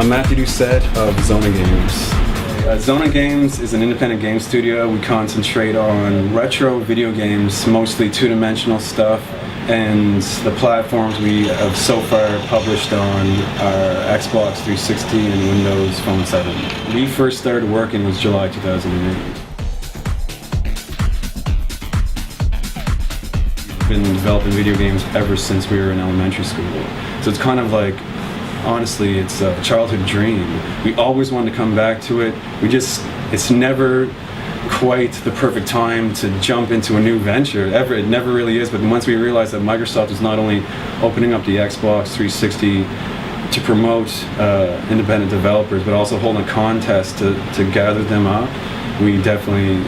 I'm Matthew Doucette of Xona Games. Xona Games is an independent game studio. We concentrate on retro video games, mostly two-dimensional stuff, and the platforms we have so far published on are Xbox 360 and Windows Phone 7. We first started working was July 2008. We've been developing video games ever since we were in elementary school. So it's kind of like, honestly, it's a childhood dream. We always wanted to come back to it. It's never quite the perfect time to jump into a new venture. It never really is, but once we realized that Microsoft is not only opening up the Xbox 360 to promote independent developers, but also holding a contest to gather them up, we definitely,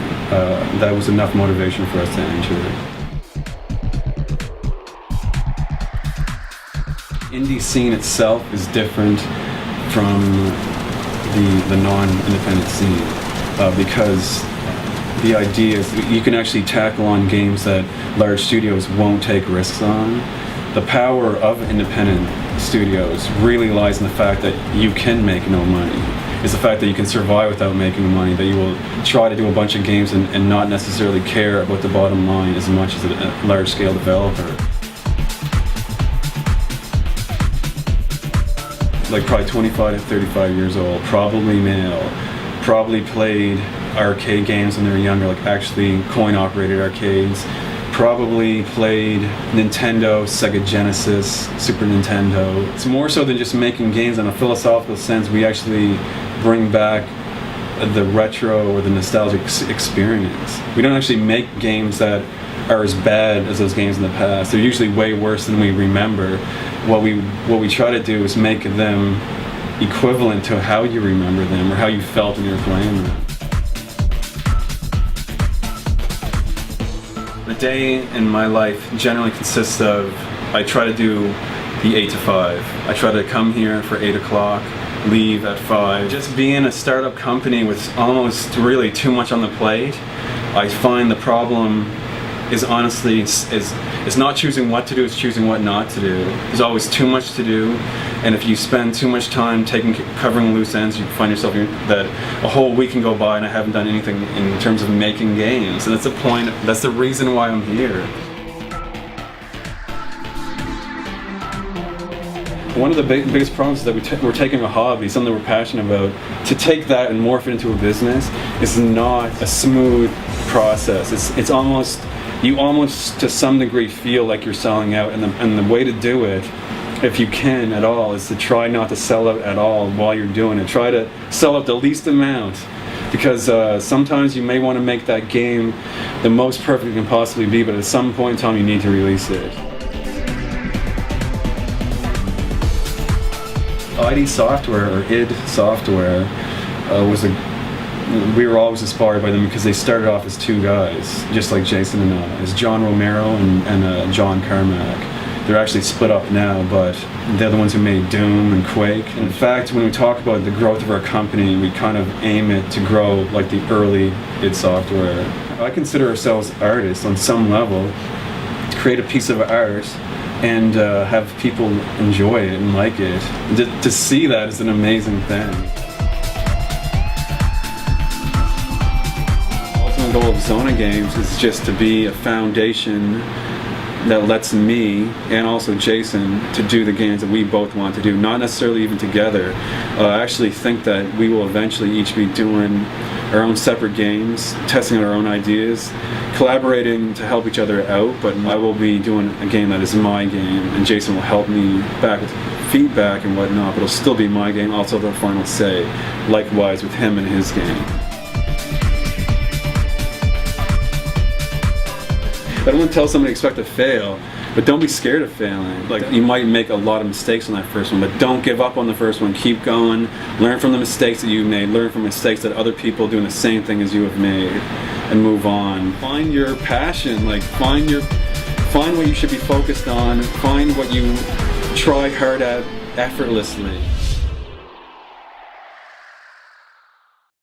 that was enough motivation for us to enter it. Indie scene itself is different from the non-independent scene because the idea is that you can actually tackle on games that large studios won't take risks on. The power of independent studios really lies in the fact that you can make no money. It's the fact that you can survive without making money, that you will try to do a bunch of games and not necessarily care about the bottom line as much as a large-scale developer. Like probably 25 to 35 years old, probably male, probably played arcade games when they were younger, like actually coin-operated arcades, probably played Nintendo, Sega Genesis, Super Nintendo. It's more so than just making games in a philosophical sense. We actually bring back the retro or the nostalgic experience. We don't actually make games that are as bad as those games in the past. They're usually way worse than we remember. What we try to do is make them equivalent to how you remember them or how you felt when you were playing them. A day in my life generally consists of, I try to do the 8 to 5. I try to come here for 8 o'clock, leave at 5. Just being a startup company with almost really too much on the plate, I find the problem is honestly, it's not choosing what to do, it's choosing what not to do. There's always too much to do, and if you spend too much time covering loose ends, you find yourself that a whole week can go by and I haven't done anything in terms of making games. And that's the point, that's the reason why I'm here. One of the biggest problems is that we're taking a hobby, something we're passionate about, to take that and morph it into a business is not a smooth process. It's almost, you almost to some degree feel like you're selling out, and the way to do it, if you can at all, is to try not to sell out at all while you're doing it. Try to sell out the least amount, because sometimes you may want to make that game the most perfect it can possibly be, but at some point in time you need to release it. ID Software, or id Software, we were always inspired by them because they started off as two guys, just like Jason and I, as John Romero and John Carmack. They're actually split up now, but they're the ones who made Doom and Quake. In fact, when we talk about the growth of our company, we kind of aim it to grow like the early id Software. I consider ourselves artists on some level, to create a piece of art and have people enjoy it and like it. To see that is an amazing thing. The ultimate goal of Xona Games is just to be a foundation that lets me and also Jason to do the games that we both want to do, not necessarily even together. I actually think that we will eventually each be doing our own separate games, testing out our own ideas, collaborating to help each other out, but I will be doing a game that is my game, and Jason will help me back with feedback and whatnot, but it'll still be my game, also the final say, likewise with him and his game. I don't want to tell somebody to expect to fail, but don't be scared of failing. Like, you might make a lot of mistakes on that first one, but don't give up on the first one. Keep going. Learn from the mistakes that you've made. Learn from mistakes that other people doing the same thing as you have made, and move on. Find your passion. Like, find what you should be focused on. Find what you try hard at effortlessly.